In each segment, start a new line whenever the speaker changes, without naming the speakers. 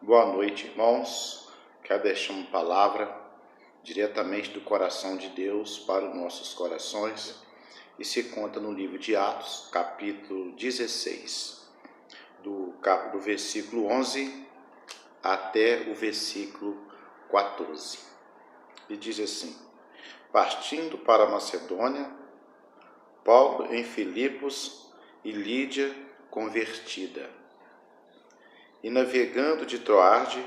Boa noite, irmãos. Quero deixar uma palavra diretamente do coração de Deus para os nossos corações e se conta no livro de Atos, capítulo 16, do versículo 11 até o versículo 14. E diz assim: partindo para a Macedônia, Paulo em Filipos e Lídia convertida. E navegando de Troade,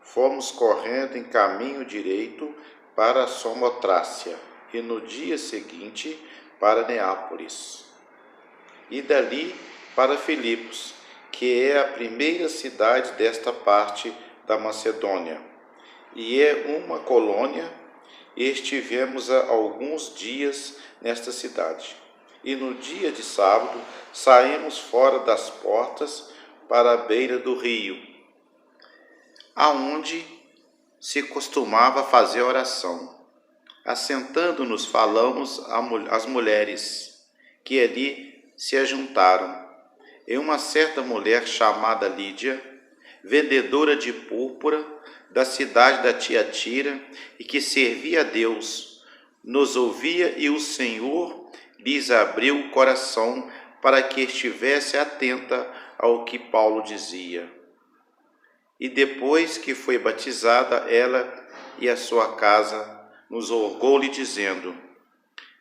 fomos correndo em caminho direito para a Samotrácia, e no dia seguinte para Neápolis. E dali para Filipos, que é a primeira cidade desta parte da Macedônia, e é uma colônia, e estivemos há alguns dias nesta cidade. E no dia de sábado saímos fora das portas para a beira do rio, aonde se costumava fazer oração. Assentando-nos, falamos às mulheres que ali se ajuntaram. E uma certa mulher chamada Lídia, vendedora de púrpura da cidade da Tiatira, e que servia a Deus, nos ouvia, e o Senhor lhes abriu o coração para que estivesse atenta ao que Paulo dizia. E depois que foi batizada, ela e a sua casa, nos rogou-lhe, dizendo: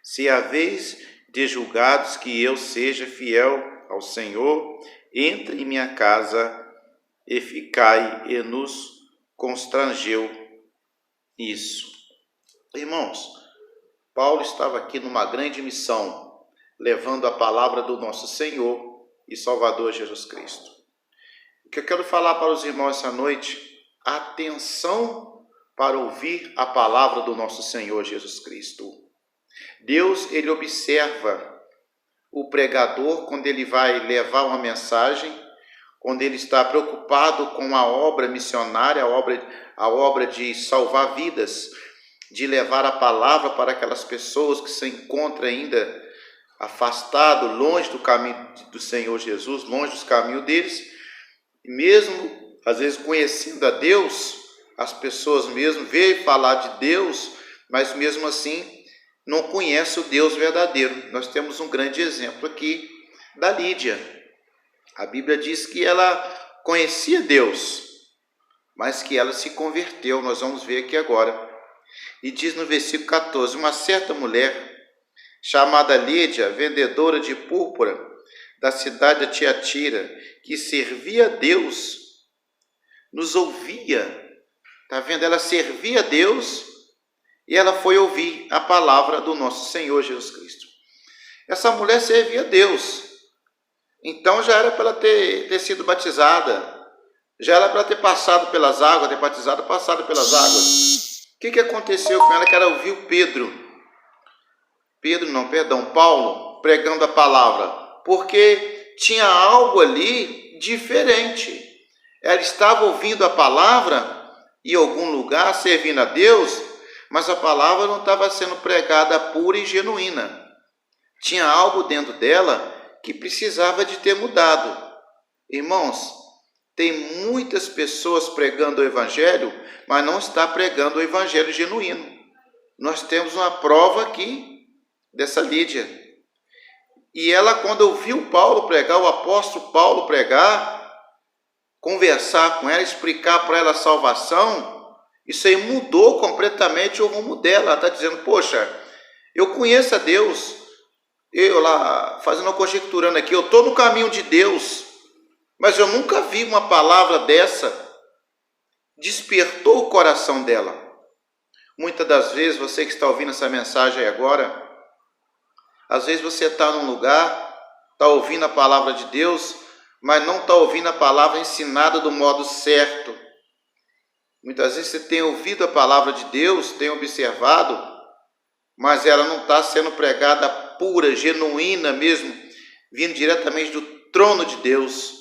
se haveis de julgados que eu seja fiel ao Senhor, entre em minha casa e ficai. E nos constrangeu isso. Irmãos, Paulo estava aqui numa grande missão, levando a palavra do nosso Senhor e Salvador Jesus Cristo. O que eu quero falar para os irmãos essa noite: atenção para ouvir a palavra do nosso Senhor Jesus Cristo. Deus, ele observa o pregador quando ele vai levar uma mensagem, quando ele está preocupado com a obra missionária, a obra de salvar vidas, de levar a palavra para aquelas pessoas que se encontram ainda afastado, longe do caminho do Senhor Jesus, longe dos caminhos deles. Mesmo, às vezes, conhecendo a Deus, as pessoas mesmo veem falar de Deus, mas mesmo assim não conhecem o Deus verdadeiro. Nós temos um grande exemplo aqui da Lídia. A Bíblia diz que ela conhecia Deus, mas que ela se converteu. Nós vamos ver aqui agora. E diz no versículo 14: uma certa mulher chamada Lídia, vendedora de púrpura da cidade de Tiatira, que servia a Deus, nos ouvia. Está vendo? Ela servia a Deus e ela foi ouvir a palavra do nosso Senhor Jesus Cristo. Essa mulher servia a Deus, então já era para ela ter sido batizada, já era para ela ter passado pelas águas, ter batizado, passado pelas águas. O que aconteceu com ela? Que ela ouviu Paulo pregando a palavra, porque tinha algo ali diferente. Ela estava ouvindo a palavra em algum lugar, servindo a Deus, mas a palavra não estava sendo pregada pura e genuína. Tinha algo dentro dela que precisava de ter mudado. Irmãos, tem muitas pessoas pregando o evangelho, mas não está pregando o evangelho genuíno. Nós temos uma prova aqui dessa Lídia. E ela, quando ouviu Paulo pregar, o apóstolo Paulo pregar, conversar com ela, explicar para ela a salvação, isso aí mudou completamente o rumo dela. Ela está dizendo: poxa, eu conheço a Deus, eu lá fazendo, conjecturando aqui, eu estou no caminho de Deus, mas eu nunca vi uma palavra dessa. Despertou o coração dela. Muitas das vezes, você que está ouvindo essa mensagem aí agora, às vezes você está num lugar, está ouvindo a palavra de Deus, mas não está ouvindo a palavra ensinada do modo certo. Muitas vezes você tem ouvido a palavra de Deus, tem observado, mas ela não está sendo pregada pura, genuína mesmo, vindo diretamente do trono de Deus.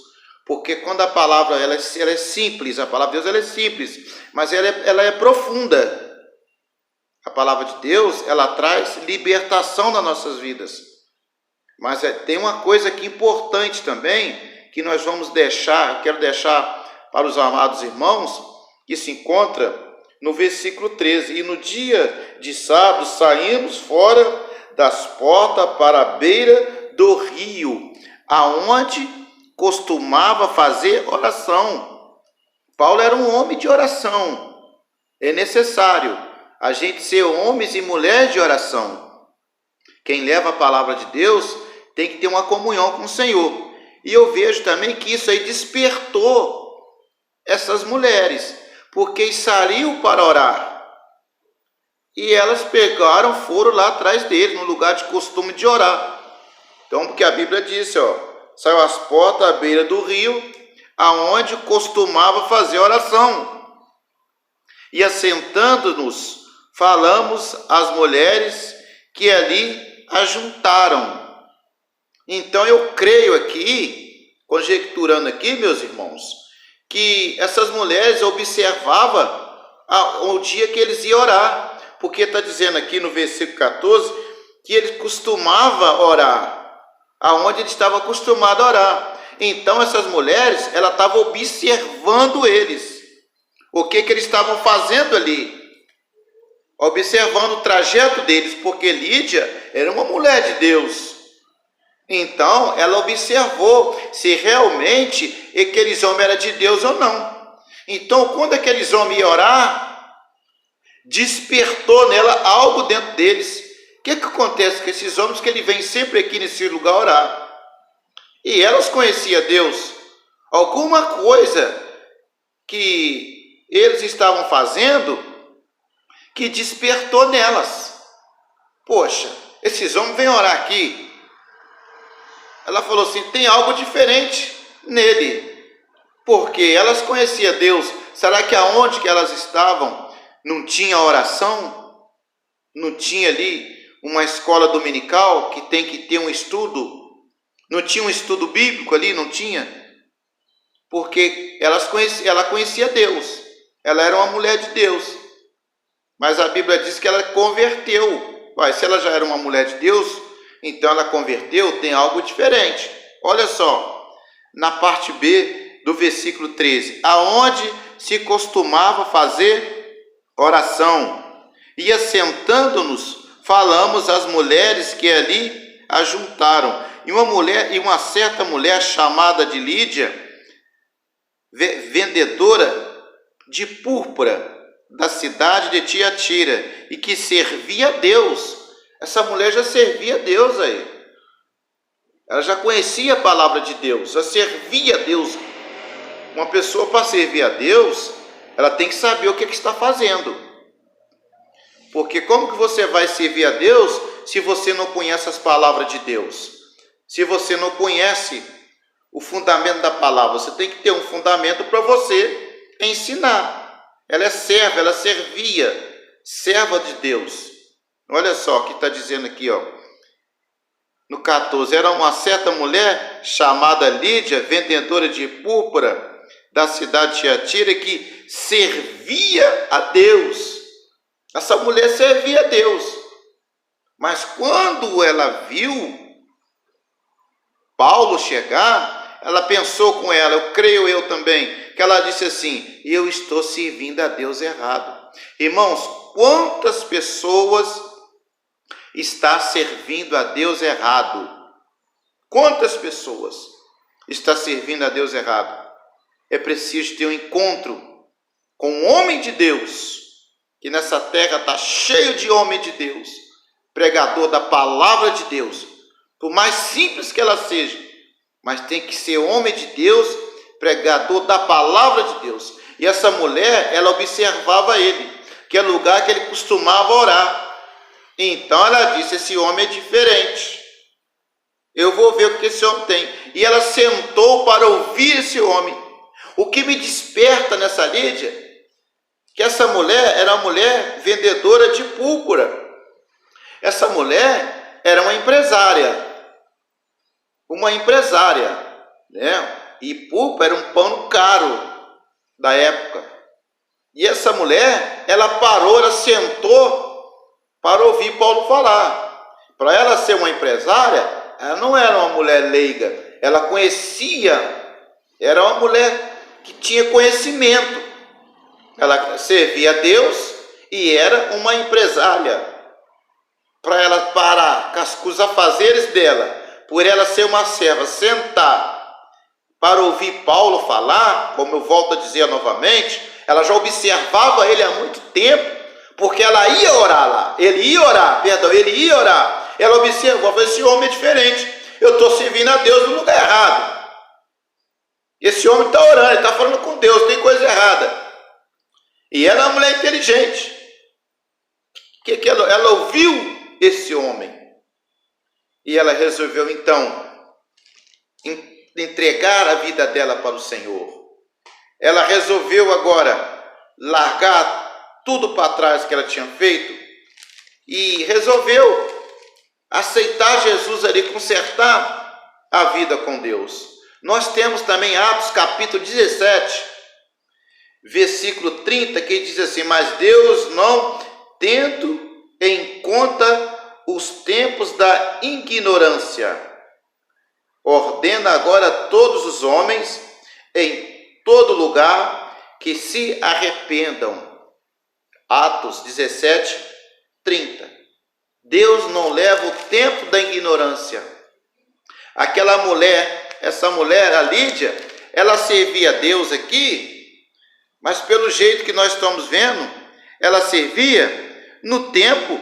Porque quando a palavra ela é simples, a palavra de Deus ela é simples, mas ela é profunda. A palavra de Deus, ela traz libertação nas nossas vidas. Mas tem uma coisa aqui importante também, que nós vamos deixar, quero deixar para os amados irmãos, que se encontra no versículo 13. E no dia de sábado saímos fora das portas para a beira do rio, aonde costumava fazer oração. Paulo era um homem de oração. É necessário a gente ser homens e mulheres de oração. Quem leva a palavra de Deus tem que ter uma comunhão com o Senhor. E eu vejo também que isso aí despertou essas mulheres, porque saíram para orar. E elas foram lá atrás deles, no lugar de costume de orar. Então, porque a Bíblia disse, saiu às portas à beira do rio, aonde costumava fazer oração. E assentando-nos, falamos às mulheres que ali ajuntaram. Então eu creio aqui, conjecturando aqui, meus irmãos, que essas mulheres observavam o dia que eles iam orar, porque está dizendo aqui no versículo 14 que ele costumava orar, aonde ele estava acostumado a orar. Então essas mulheres, ela estavam observando eles, o que eles estavam fazendo ali, observando o trajeto deles, porque Lídia era uma mulher de Deus. Então, ela observou se realmente aqueles homens eram de Deus ou não. Então, quando aqueles homens iam orar, despertou nela algo dentro deles. O que acontece com esses homens? Que eles vêm sempre aqui nesse lugar orar. E elas conheciam Deus. Alguma coisa que eles estavam fazendo que despertou nelas. Poxa, esses homens vêm orar aqui. Ela falou assim, tem algo diferente nele, porque elas conheciam Deus. Será que aonde que elas estavam não tinha oração? Não tinha ali uma escola dominical que tem que ter um estudo? Não tinha um estudo bíblico ali? Não tinha? Porque ela conhecia Deus, ela era uma mulher de Deus, mas a Bíblia diz que ela converteu. Se ela já era uma mulher de Deus, então ela converteu, tem algo diferente. Olha só, na parte B do versículo 13, aonde se costumava fazer oração, e assentando-nos, falamos às mulheres que ali ajuntaram. E uma certa mulher chamada de Lídia, vendedora de púrpura da cidade de Tiatira, e que servia a Deus. Essa mulher já servia a Deus aí. Ela já conhecia a palavra de Deus, já servia a Deus. Uma pessoa, para servir a Deus, ela tem que saber o que está fazendo. Porque como que você vai servir a Deus se você não conhece as palavras de Deus? Se você não conhece o fundamento da palavra, você tem que ter um fundamento para você ensinar. Ela é serva, ela servia, serva de Deus. Olha só o que está dizendo aqui, no 14. Era uma certa mulher chamada Lídia, vendedora de púrpura da cidade de Tiatira, que servia a Deus. Essa mulher servia a Deus. Mas quando ela viu Paulo chegar, ela pensou com ela, eu creio eu também, que ela disse assim, eu estou servindo a Deus errado. Irmãos, quantas pessoas está servindo a Deus errado? Quantas pessoas está servindo a Deus errado? É preciso ter um encontro com um homem de Deus, que nessa terra está cheio de homem de Deus, pregador da palavra de Deus, por mais simples que ela seja, mas tem que ser homem de Deus, pregador da palavra de Deus. E essa mulher, ela observava ele, que é o lugar que ele costumava orar. Então ela disse, esse homem é diferente, eu vou ver o que esse homem tem. E ela sentou para ouvir esse homem. O que me desperta nessa Lídia, que essa mulher era uma mulher vendedora de púrpura. Essa mulher era uma empresária, né? E púrpura era um pano caro da época. E essa mulher, ela parou, ela sentou para ouvir Paulo falar. Para ela ser uma empresária, ela não era uma mulher leiga, ela conhecia, era uma mulher que tinha conhecimento. Ela servia a Deus e era uma empresária. Para ela parar com os afazeres dela, por ela ser uma serva, sentar para ouvir Paulo falar, como eu volto a dizer novamente, ela já observava ele há muito tempo, porque ela ia orar lá, ele ia orar. Ela observou, falou, esse homem é diferente, eu estou servindo a Deus no lugar errado. Esse homem está orando, ele está falando com Deus, tem coisa errada. E ela é uma mulher inteligente. Ela ouviu esse homem e ela resolveu então entregar a vida dela para o Senhor. Ela resolveu agora largar tudo para trás que ela tinha feito e resolveu aceitar Jesus ali, consertar a vida com Deus. Nós temos também Atos capítulo 17, versículo 30, que diz assim: mas Deus, não tendo em conta os tempos da ignorância, ordena agora a todos os homens em todo lugar que se arrependam. Atos 17, 30. Deus não leva o tempo da ignorância. Aquela mulher, essa mulher, a Lídia, ela servia a Deus aqui, mas pelo jeito que nós estamos vendo, ela servia no tempo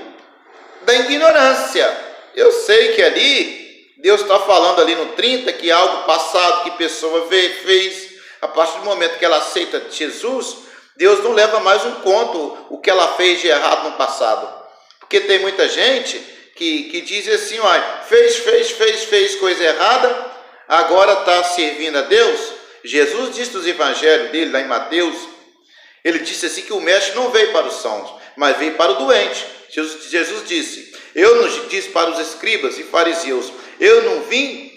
da ignorância. Eu sei que ali, Deus está falando ali no 30, que algo passado que a pessoa fez, a partir do momento que ela aceita Jesus, Deus não leva mais em conta o que ela fez de errado no passado. Porque tem muita gente que diz assim, olha, fez coisa errada, agora está servindo a Deus. Jesus disse nos evangelhos dele, lá em Mateus, ele disse assim que o mestre não veio para os sãos, mas veio para o doente. Jesus disse, eu não disse para os escribas e fariseus, eu não vim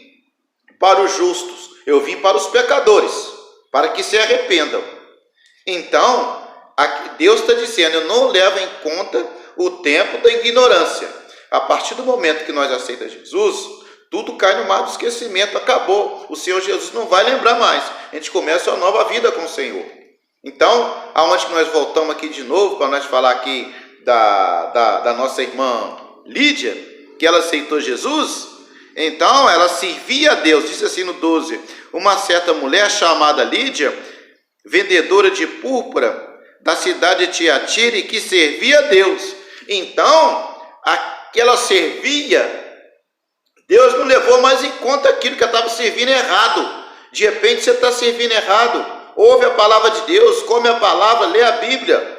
para os justos, eu vim para os pecadores, para que se arrependam. Então, Deus está dizendo, eu não levo em conta o tempo da ignorância. A partir do momento que nós aceitamos Jesus, tudo cai no mar do esquecimento, acabou. O Senhor Jesus não vai lembrar mais. A gente começa uma nova vida com o Senhor. Então, aonde que nós voltamos aqui de novo, para nós falar aqui da nossa irmã Lídia, que ela aceitou Jesus, então ela servia a Deus. Diz assim no 12, uma certa mulher chamada Lídia, vendedora de púrpura da cidade de Tiatira, que servia a Deus. Então, aquela servia, Deus não levou mais em conta aquilo que ela estava servindo errado. De repente você está servindo errado, ouve a palavra de Deus, come a palavra, lê a Bíblia,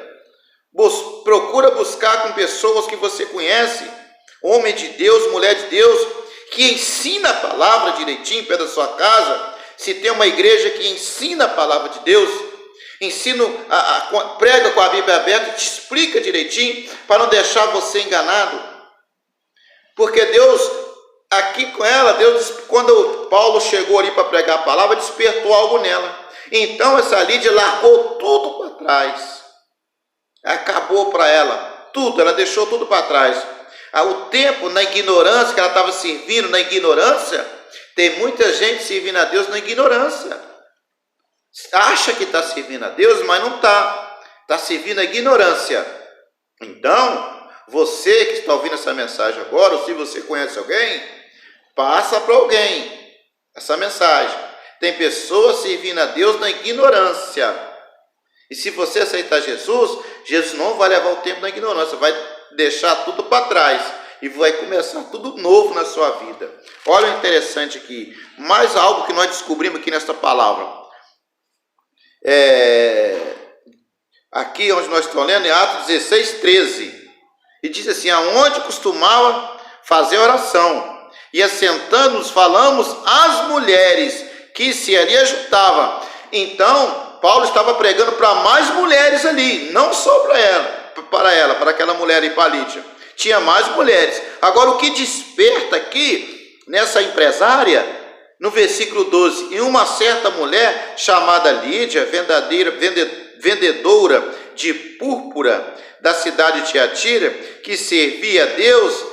procura buscar com pessoas que você conhece, homem de Deus, mulher de Deus, que ensina a palavra direitinho perto da sua casa. Se tem uma igreja que ensina a palavra de Deus, prega com a Bíblia aberta, te explica direitinho, para não deixar você enganado. Porque Deus, aqui com ela, Deus, quando Paulo chegou ali para pregar a palavra, despertou algo nela. Então essa Lídia largou tudo para trás. Acabou para ela tudo, ela deixou tudo para trás. O tempo na ignorância, que ela estava servindo na ignorância, tem muita gente servindo a Deus na ignorância. Acha que está servindo a Deus, mas não está. Está servindo a ignorância. Então, você que está ouvindo essa mensagem agora, ou se você conhece alguém, passa para alguém essa mensagem. Tem pessoas servindo a Deus na ignorância. E se você aceitar Jesus, Jesus não vai levar o tempo na ignorância, vai deixar tudo para trás e vai começar tudo novo na sua vida. Olha o interessante aqui, mais algo que nós descobrimos aqui nesta palavra. Aqui onde nós estamos lendo, é Atos 16, 13. E diz assim, aonde costumava fazer oração, e assentando-nos falamos às mulheres que se ali ajuntavam. Então, Paulo estava pregando para mais mulheres ali, não só para aquela mulher e para Lídia. Tinha mais mulheres. Agora, o que desperta aqui, nessa empresária, no versículo 12, e uma certa mulher chamada Lídia, vendedora de púrpura da cidade de Tiatira, que servia a Deus,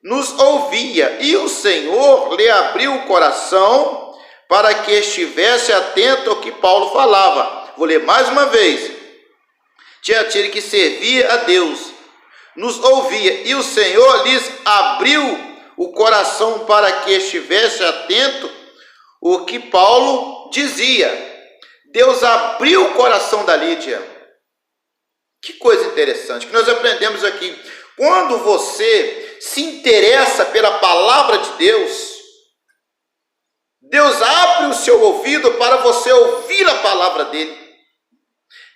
nos ouvia, e o Senhor lhe abriu o coração para que estivesse atento ao que Paulo falava. Vou ler mais uma vez. Tiatira, que servia a Deus, nos ouvia, e o Senhor lhes abriu o coração para que estivesse atento o que Paulo dizia. Deus abriu o coração da Lídia. Que coisa interessante que nós aprendemos aqui. Quando você se interessa pela palavra de Deus, Deus abre o seu ouvido para você ouvir a palavra dele.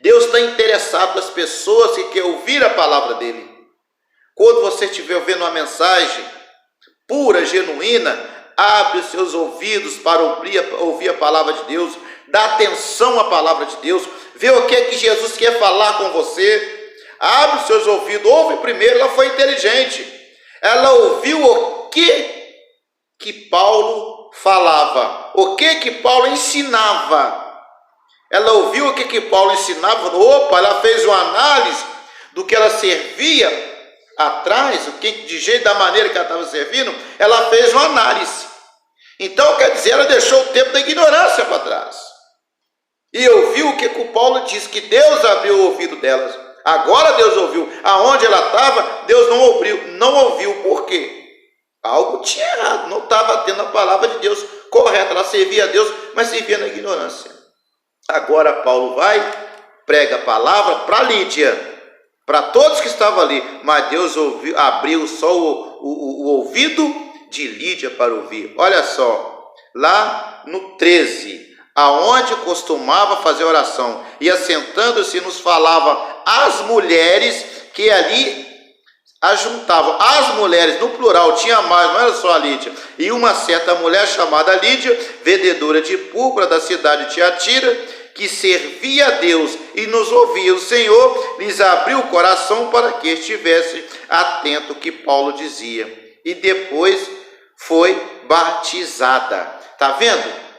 Deus está interessado nas pessoas que querem ouvir a palavra dele. Quando você estiver ouvindo uma mensagem pura, genuína, abre os seus ouvidos para ouvir a palavra de Deus, dá atenção à palavra de Deus, vê o que é que Jesus quer falar com você, abre os seus ouvidos, ouve primeiro. Ela foi inteligente, ela ouviu o que Paulo falava, o que Paulo ensinava. Ela ouviu o que Paulo ensinava, opa, ela fez uma análise do que ela servia atrás, de jeito, da maneira que ela estava servindo, ela fez uma análise. Então, quer dizer, ela deixou o tempo da ignorância para trás. E ouviu o que o Paulo disse, que Deus abriu o ouvido delas. Agora Deus ouviu. Aonde ela estava, Deus não ouviu. Por quê? Algo tinha errado, não estava tendo a palavra de Deus correta. Ela servia a Deus, mas servia na ignorância. Agora Paulo vai, prega a palavra para Lídia, para todos que estavam ali, mas Deus abriu só o ouvido de Lídia para ouvir. Olha só, lá no 13, aonde costumava fazer oração, e assentando-se nos falava às mulheres que ali ajuntavam. As mulheres, no plural, tinha mais, não era só a Lídia. E uma certa mulher chamada Lídia, vendedora de púrpura da cidade de Tiatira, que servia a Deus e nos ouvia. O Senhor lhes abriu o coração para que estivesse atento ao que Paulo dizia. E depois foi batizada. Está vendo?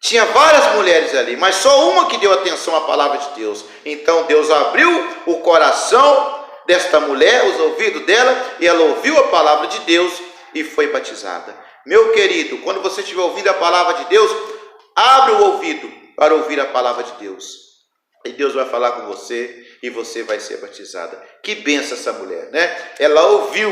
Tinha várias mulheres ali, mas só uma que deu atenção à palavra de Deus. Então Deus abriu o coração desta mulher, os ouvidos dela, e ela ouviu a palavra de Deus e foi batizada. Meu querido, quando você estiver ouvindo a palavra de Deus, abre o ouvido para ouvir a palavra de Deus. E Deus vai falar com você e você vai ser batizada. Que benção essa mulher, né? Ela ouviu.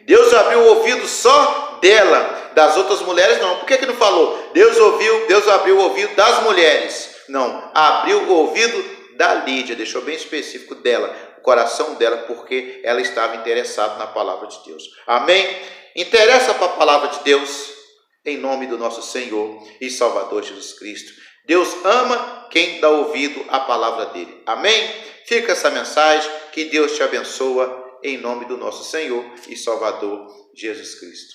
Deus abriu o ouvido só dela. Das outras mulheres não. Por que não falou? Deus abriu o ouvido das mulheres. Não, abriu o ouvido da Lídia. Deixou bem específico dela, o coração dela, porque ela estava interessada na palavra de Deus. Amém? Interessa para a palavra de Deus, em nome do nosso Senhor e Salvador Jesus Cristo. Deus ama quem dá ouvido à palavra dele. Amém? Fica essa mensagem. Que Deus te abençoe em nome do nosso Senhor e Salvador Jesus Cristo.